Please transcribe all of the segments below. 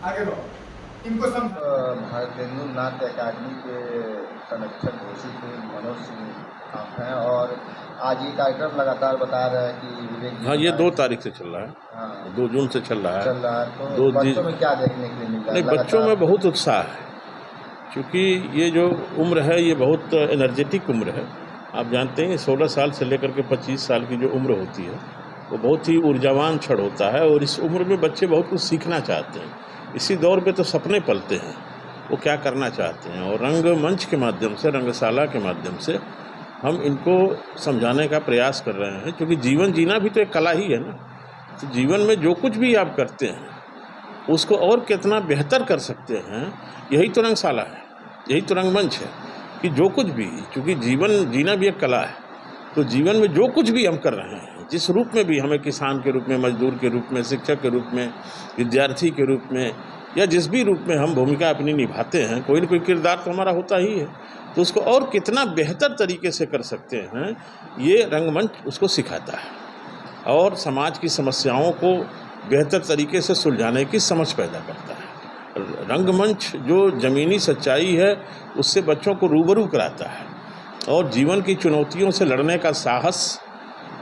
आगे बढ़ो, इनको समझो। भारतेंदु नाट्य अकादमी के संरक्षक घोषित मनोज सिंह आप हैं और आज ये कार्यक्रम लगातार बता रहे हैं कि विवेक जी हाँ, ये बताए- 2 तारीख से चल रहा है। हाँ 2 जून से चल रहा है। तो दो बच्चों में क्या देखने के लिए मिल रहा है? नहीं, बच्चों में बहुत उत्साह है, क्योंकि ये जो उम्र है ये बहुत एनर्जेटिक उम्र है। आप जानते हैं 16 साल से लेकर के 25 साल की जो उम्र होती है वो बहुत ही ऊर्जावान क्षण होता है, और इस उम्र में बच्चे बहुत कुछ सीखना चाहते हैं। इसी दौर पे तो सपने पलते हैं, वो क्या करना चाहते हैं, और रंगमंच के माध्यम से, रंगशाला के माध्यम से हम इनको समझाने का प्रयास कर रहे हैं, क्योंकि जीवन जीना भी तो एक कला ही है ना। तो जीवन में जो कुछ भी आप करते हैं उसको और कितना बेहतर कर सकते हैं, यही तो रंगशाला है, यही तो रंगमंच है कि जो कुछ भी, क्योंकि जीवन जीना भी एक कला है। तो जीवन में जो कुछ भी हम कर रहे हैं, जिस रूप में भी, हमें किसान के रूप में, मजदूर के रूप में, शिक्षक के रूप में, विद्यार्थी के रूप में, या जिस भी रूप में हम भूमिका अपनी निभाते हैं, कोई न कोई किरदार तो हमारा होता ही है। तो उसको और कितना बेहतर तरीके से कर सकते हैं, ये रंगमंच उसको सिखाता है, और समाज की समस्याओं को बेहतर तरीके से सुलझाने की समझ पैदा करता है। रंगमंच जो ज़मीनी सच्चाई है उससे बच्चों को रूबरू कराता है, और जीवन की चुनौतियों से लड़ने का साहस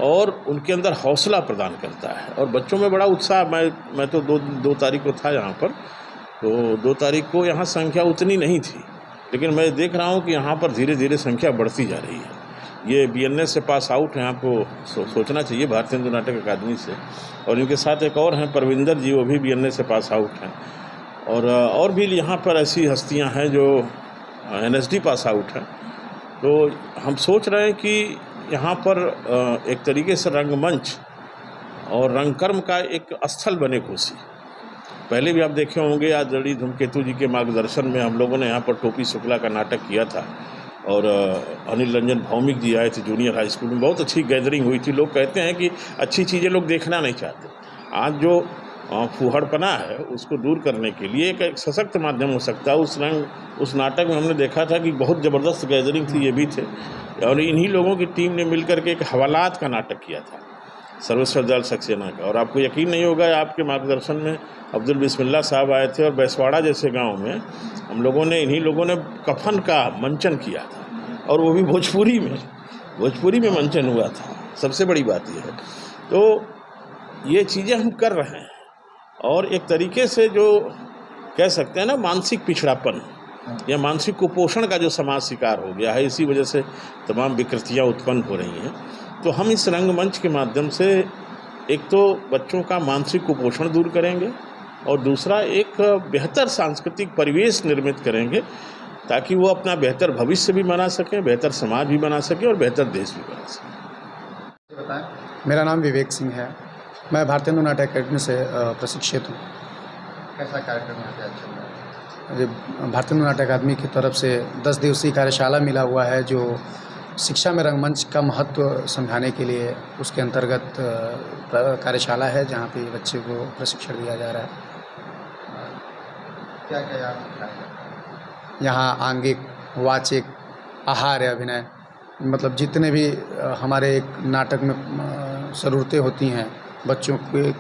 और उनके अंदर हौसला प्रदान करता है। और बच्चों में बड़ा उत्साह, मैं तो दो तारीख को था यहाँ पर, तो 2 तारीख को यहाँ संख्या उतनी नहीं थी, लेकिन मैं देख रहा हूँ कि यहाँ पर धीरे धीरे संख्या बढ़ती जा रही है। ये BNS से पास आउट हैं, आपको सोचना चाहिए, भारतेंदु नाटक अकादमी से। और इनके साथ एक और हैं परविंदर जी, वो भी BNS से पास आउट हैं। और भी यहाँ पर ऐसी हस्तियाँ हैं जो NSD पास आउट हैं। तो हम सोच रहे हैं कि यहाँ पर एक तरीके से रंगमंच और रंगकर्म का एक स्थल बने घोषी। पहले भी आप देखे होंगे, आदरणीय धूमकेतु जी के मार्गदर्शन में हम लोगों ने यहाँ पर टोपी शुक्ला का नाटक किया था, और अनिल रंजन भौमिक जी आए थे जूनियर हाई स्कूल में, बहुत अच्छी गैदरिंग हुई थी। लोग कहते हैं कि अच्छी चीज़ें लोग देखना नहीं चाहते। आज जो फूहड़पना है उसको दूर करने के लिए एक सशक्त माध्यम हो सकता है। उस नाटक में हमने देखा था कि बहुत ज़बरदस्त गैदरिंग थी, ये भी थे, और इन्हीं लोगों की टीम ने मिलकर के एक हवालात का नाटक किया था, सर्वेश्वर दयाल सक्सेना का। और आपको यकीन नहीं होगा, आपके मार्गदर्शन में अब्दुल बिस्मिल्लाह साहब आए थे, और बैसवाड़ा जैसे गांव में हम लोगों ने, इन्हीं लोगों ने कफन का मंचन किया था, और वो भी भोजपुरी में मंचन हुआ था। सबसे बड़ी बात यह है। तो ये चीज़ें हम कर रहे हैं, और एक तरीके से जो कह सकते हैं ना, मानसिक पिछड़ापन या मानसिक कुपोषण का जो समाज शिकार हो गया है, इसी वजह से तमाम विकृतियाँ उत्पन्न हो रही हैं। तो हम इस रंगमंच के माध्यम से एक तो बच्चों का मानसिक कुपोषण दूर करेंगे, और दूसरा एक बेहतर सांस्कृतिक परिवेश निर्मित करेंगे, ताकि वो अपना बेहतर भविष्य भी बना सकें, बेहतर समाज भी बना सकें, और बेहतर देश भी बना सकें। बताएं। मेरा नाम विवेक सिंह है, मैं भारतेंदु नाट्य अकादमी से प्रशिक्षित हूँ। कैसा कार्यक्रम यहाँ पे चल रहा है? ये भारतेंदु नाट्य अकादमी की तरफ से 10 दिवसीय कार्यशाला मिला हुआ है, जो शिक्षा में रंगमंच का महत्व समझाने के लिए, उसके अंतर्गत कार्यशाला है, जहाँ पे बच्चे को प्रशिक्षण दिया जा रहा है। क्या क्या आप सिखाएंगे? यहाँ आंगिक, वाचिक, आहार्य, अभिनय, मतलब जितने भी हमारे एक नाटक में ज़रूरतें होती हैं बच्चों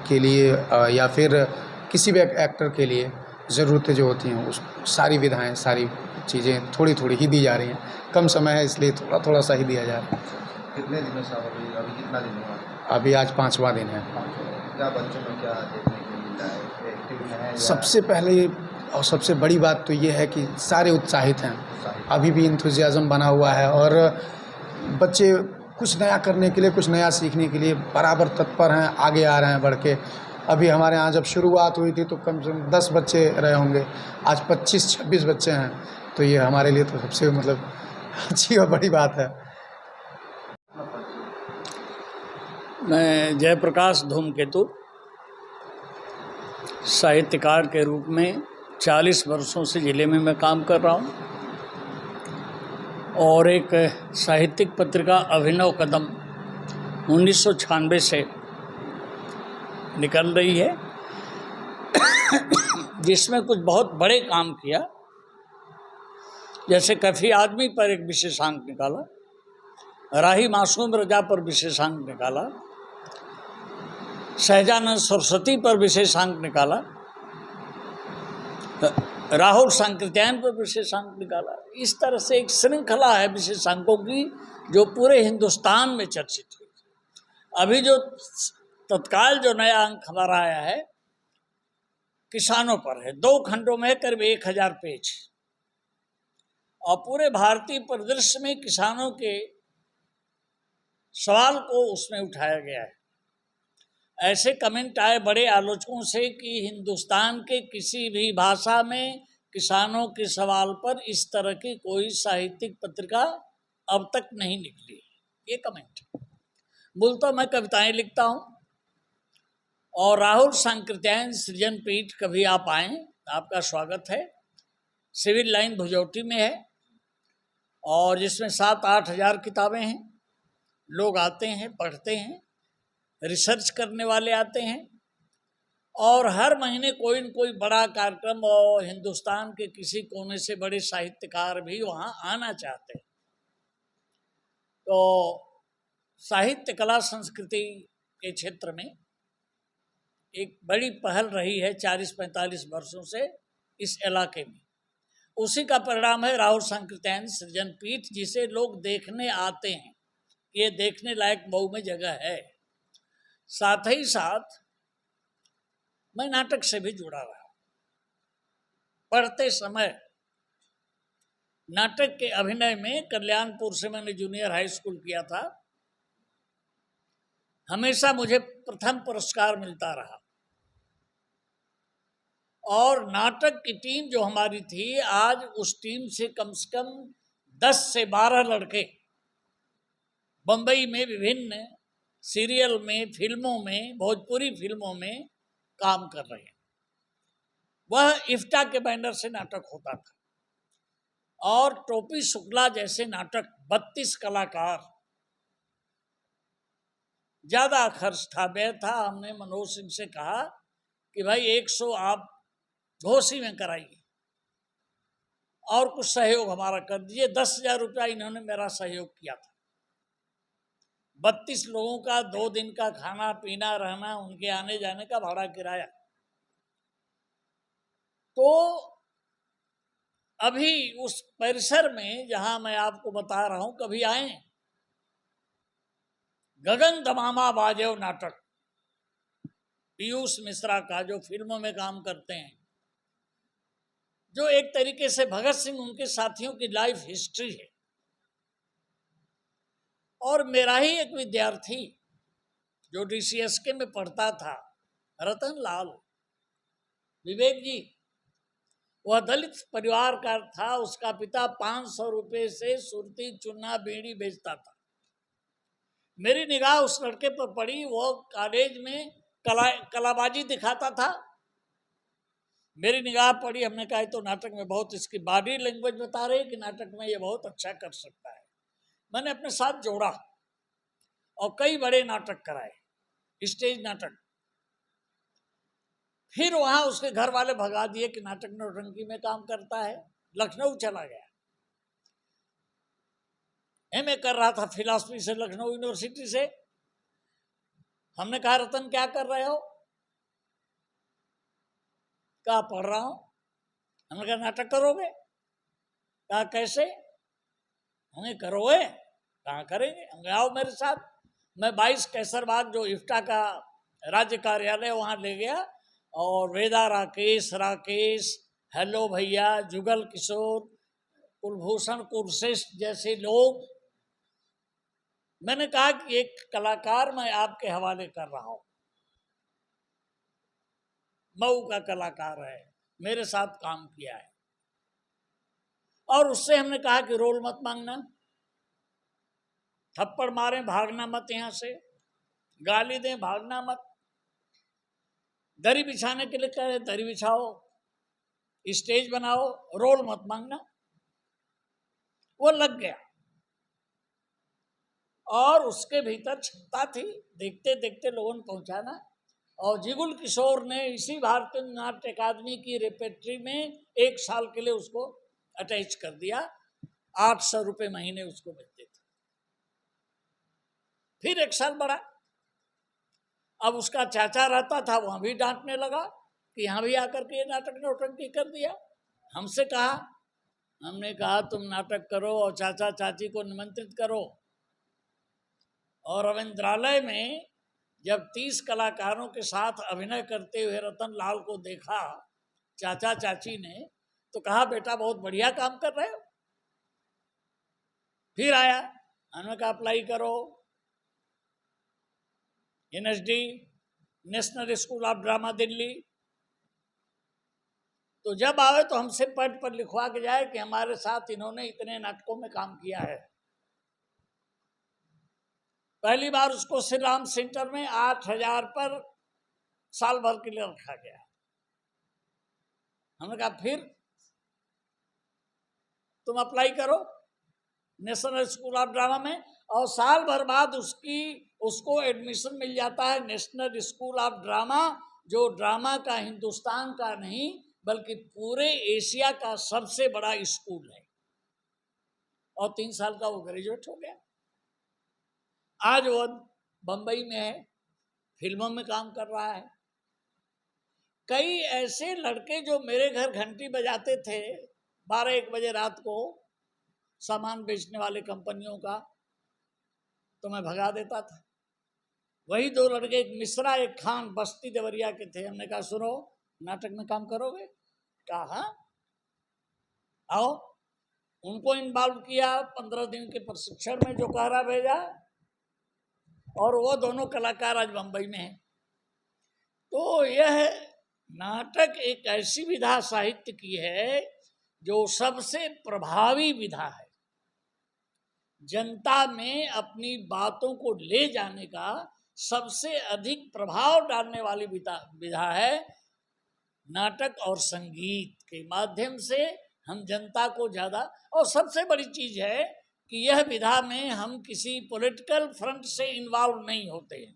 के लिए, या फिर किसी भी एक्टर के लिए ज़रूरतें जो होती हैं, उस सारी विधाएं, सारी चीज़ें थोड़ी थोड़ी ही दी जा रही हैं। कम समय है, इसलिए थोड़ा थोड़ा सा ही दिया जा रहा है। कितने दिनों से अभी कितना दिन हुआ? अभी आज 5वां दिन है। क्या बच्चों में क्या देखने को मिल रहा है? एक्टिव है या सबसे पहले और सबसे बड़ी बात तो ये है कि सारे उत्साहित हैं, अभी भी इंथुजियाज़म बना हुआ है, और बच्चे कुछ नया करने के लिए, कुछ नया सीखने के लिए बराबर तत्पर हैं, आगे आ रहे हैं बढ़ के। अभी हमारे यहाँ जब शुरुआत हुई थी तो कम से कम 10 बच्चे रहे होंगे, आज 25-26 बच्चे हैं। तो ये हमारे लिए तो सबसे मतलब अच्छी और बड़ी बात है। मैं जयप्रकाश धूमकेतु साहित्यकार के रूप में 40 वर्षों से ज़िले में मैं काम कर रहा हूँ, और एक साहित्यिक पत्रिका अभिनव कदम 1996 से निकल रही है, जिसमें कुछ बहुत बड़े काम किया। जैसे कफ़ी आदमी पर एक विशेषांक निकाला, राही मासूम रजा पर विशेषांक निकाला, सहजानंद सरस्वती पर विशेषांक निकाला, राहुल सांकृत्यायन पर विशेषांक निकाला। इस तरह से एक श्रृंखला है विशेषांकों की जो पूरे हिंदुस्तान में चर्चित हुई। अभी जो तत्काल जो नया अंक हमारा आया है किसानों पर है, 2 खंडों में करीब 1000 पेज, और पूरे भारतीय परिदृश्य में किसानों के सवाल को उसमें उठाया गया है। ऐसे कमेंट आए बड़े आलोचकों से कि हिंदुस्तान के किसी भी भाषा में किसानों के सवाल पर इस तरह की कोई साहित्यिक पत्रिका अब तक नहीं निकली। ये कमेंट। बोलता मैं कविताएं लिखता हूँ और राहुल सांकृत्यायन सृजन पीठ कभी आप आएँ, आपका स्वागत है। सिविल लाइन भुजौटी में है और जिसमें 7-8 हज़ार किताबें हैं। लोग आते हैं, पढ़ते हैं, रिसर्च करने वाले आते हैं और हर महीने कोई न कोई बड़ा कार्यक्रम, और हिंदुस्तान के किसी कोने से बड़े साहित्यकार भी वहाँ आना चाहते हैं। तो साहित्य कला संस्कृति के क्षेत्र में एक बड़ी पहल रही है 40-45 वर्षों से इस इलाके में। उसी का परिणाम है राहुल सांकृत्यायन सृजन पीठ, जिसे लोग देखने आते हैं। ये देखने लायक मऊ में जगह है। साथ ही साथ मैं नाटक से भी जुड़ा रहा। पढ़ते समय नाटक के अभिनय में कल्याणपुर से मैंने जूनियर हाई स्कूल किया था। हमेशा मुझे प्रथम पुरस्कार मिलता रहा और नाटक की टीम जो हमारी थी, आज उस टीम से कम 10 से 12 लड़के बंबई में विभिन्न सीरियल में, फिल्मों में, भोजपुरी फिल्मों में काम कर रहे हैं। वह इफ्टा के बैनर से नाटक होता था और टोपी शुक्ला जैसे नाटक 32 कलाकार, ज़्यादा खर्च था, व्यय था। हमने मनोज सिंह से कहा कि भाई 100 आप घोसी में कराइए और कुछ सहयोग हमारा कर दीजिए। 10,000 रुपया इन्होंने मेरा सहयोग किया था। 32 लोगों का 2 दिन का खाना पीना रहना, उनके आने जाने का भाड़ा किराया। तो अभी उस परिसर में जहां मैं आपको बता रहा हूं, कभी आए। गगन दमामा बाजेव नाटक पीयूष मिश्रा का, जो फिल्मों में काम करते हैं, जो एक तरीके से भगत सिंह उनके साथियों की लाइफ हिस्ट्री है। और मेरा ही एक विद्यार्थी जो DCSK में पढ़ता था, रतन लाल विवेक जी, वह दलित परिवार का था। उसका पिता 500 रुपये से सुरती, चुन्ना, बीड़ी बेचता था। मेरी निगाह उस लड़के पर पड़ी। वो कॉलेज में कलाबाजी दिखाता था। मेरी निगाह पड़ी। हमने कहा तो नाटक में बहुत, इसकी बॉडी लैंग्वेज बता रहे कि नाटक में ये बहुत अच्छा कर सकता है। मैंने अपने साथ जोड़ा और कई बड़े नाटक कराए, स्टेज नाटक। फिर वहां उसके घर वाले भगा दिए कि नाटक नौटंकी में काम करता है। लखनऊ चला गया। MA कर रहा था फिलॉसफी से लखनऊ यूनिवर्सिटी से। हमने कहा रतन क्या कर रहे हो? कहा पढ़ रहा हूं। हमने कहा नाटक करोगे? कहा कैसे? हमें करोगे? कहाँ करेंगे? हम आओ मेरे साथ। मैं 22 कैसरबाग जो इफ्टा का राज्य कार्यालय, वहाँ ले गया और वेदा राकेश, हेलो भैया, जुगल किशोर, कुलभूषण कुरश्रेष्ठ जैसे लोग। मैंने कहा कि एक कलाकार मैं आपके हवाले कर रहा हूँ, मऊ का कलाकार है, मेरे साथ काम किया है। और उससे हमने कहा कि रोल मत मांगना, थप्पड़ मारे भागना मत, यहाँ से गाली दें भागना मत, दरी बिछाने के लिए कहे दरी बिछाओ, स्टेज बनाओ, रोल मत मांगना। वो लग गया और उसके भीतर क्षमता थी, देखते देखते लोगों ने पहुंचाना। और जिगुल किशोर ने इसी भारतीय नाट्य अकादमी की रेपेट्री में 1 साल के लिए उसको अटैच कर दिया। 800 रुपये महीने उसको मिलते थे। फिर 1 साल बढ़ा। अब उसका चाचा रहता था, वहां भी डांटने लगा कि यहाँ भी आकर के ये नाटक नौटंकी कर दिया। हमसे कहा, हमने कहा तुम नाटक करो और चाचा चाची को निमंत्रित करो। और रविंद्रालय में जब 30 कलाकारों के साथ अभिनय करते हुए रतन लाल को देखा चाचा चाची ने, तो कहा बेटा बहुत बढ़िया काम कर रहे हो। फिर आया, हमने कहा अप्लाई करो NSD, national school of drama Delhi. तो जब आवे तो हमसे पट पर लिखवा के जाए कि हमारे साथ इन्होंने इतने नाटकों में काम किया है। पहली बार उसको श्री राम सेंटर में 8,000 पर साल भर के लिए रखा गया। हमने कहा फिर तुम अप्लाई करो नेशनल स्कूल ऑफ ड्रामा में, और साल भर बाद उसको एडमिशन मिल जाता है नेशनल स्कूल ऑफ ड्रामा, जो ड्रामा का हिंदुस्तान का नहीं बल्कि पूरे एशिया का सबसे बड़ा स्कूल है। और 3 साल का वो ग्रेजुएट हो गया। आज वो बंबई में है, फिल्मों में काम कर रहा है। कई ऐसे लड़के जो मेरे घर घंटी बजाते थे 12-1 बजे रात को, सामान बेचने वाले कंपनियों का, तो मैं भगा देता था। वही 2 लड़के, एक मिश्रा एक खान, बस्ती देवरिया के थे। हमने कहा सुनो नाटक में काम करोगे? कहा आओ। उनको इन्वॉल्व किया, 15 दिन के प्रशिक्षण में जो कहरा भेजा, और वो दोनों कलाकार आज बंबई में हैं। तो यह नाटक एक ऐसी विधा साहित्य की है जो सबसे प्रभावी विधा है। जनता में अपनी बातों को ले जाने का सबसे अधिक प्रभाव डालने वाली विधा है। नाटक और संगीत के माध्यम से हम जनता को ज़्यादा, और सबसे बड़ी चीज़ है कि यह विधा में हम किसी पॉलिटिकल फ्रंट से इन्वॉल्व नहीं होते हैं,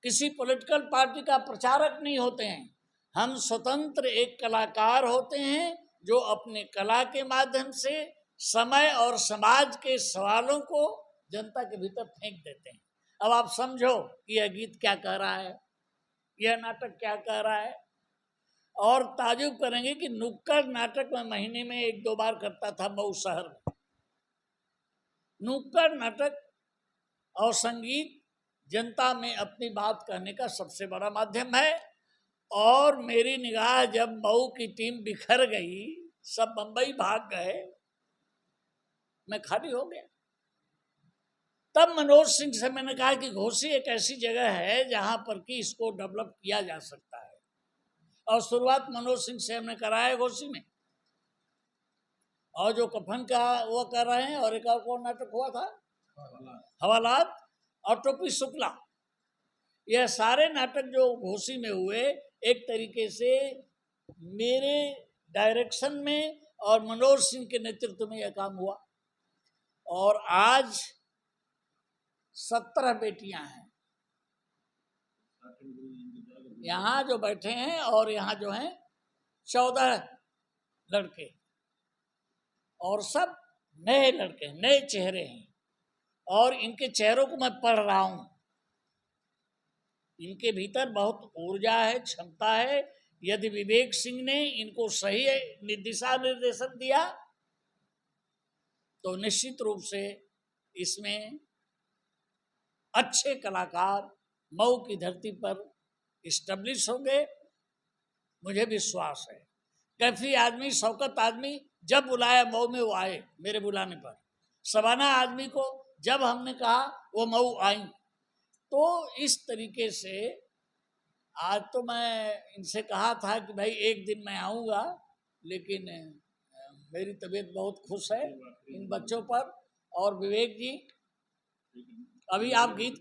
किसी पॉलिटिकल पार्टी का प्रचारक नहीं होते हैं। हम स्वतंत्र एक कलाकार होते हैं जो अपने कला के माध्यम से समय और समाज के सवालों को जनता के भीतर फेंक देते हैं। अब आप समझो कि यह गीत क्या कह रहा है, यह नाटक क्या कह रहा है। और ताजुब करेंगे कि नुक्कड़ नाटक मैं महीने में 1-2 बार करता था मऊ शहर में। नुक्कड़ नाटक और संगीत जनता में अपनी बात कहने का सबसे बड़ा माध्यम है। और मेरी निगाह जब मऊ की टीम बिखर गई, सब बंबई भाग गए, मैं खाली हो गया। तब मनोज सिंह से मैंने कहा कि घोसी एक ऐसी जगह है जहां पर कि इसको डेवलप किया जा सकता है। और शुरुआत मनोज सिंह से हमने कराया घोसी में। और जो कफन का वो कर रहे हैं, और एक और कौन नाटक हुआ था, हवालात और टोपी शुक्ला, यह सारे नाटक जो घोसी में हुए एक तरीके से मेरे डायरेक्शन में और मनोज सिंह के नेतृत्व में यह काम हुआ। और आज 17 बेटियां हैं यहाँ जो बैठे हैं, और यहाँ जो हैं 14 लड़के, और सब नए लड़के, नए चेहरे हैं। और इनके चेहरों को मैं पढ़ रहा हूँ। इनके भीतर बहुत ऊर्जा है, क्षमता है। यदि विवेक सिंह ने इनको सही दिशा निर्देशन दिया तो निश्चित रूप से इसमें अच्छे कलाकार मऊ की धरती पर इस्टेब्लिश होंगे, मुझे विश्वास है। कैफी आदमी, शौकत आदमी जब बुलाया मऊ में वो आए मेरे बुलाने पर। सबाना आदमी को जब हमने कहा वो मऊ आई। तो इस तरीके से आज तो मैं इनसे कहा था कि भाई एक दिन मैं आऊँगा, लेकिन मेरी तबीयत बहुत खुश है इन बच्चों पर। और विवेक जी, अभी आप गीत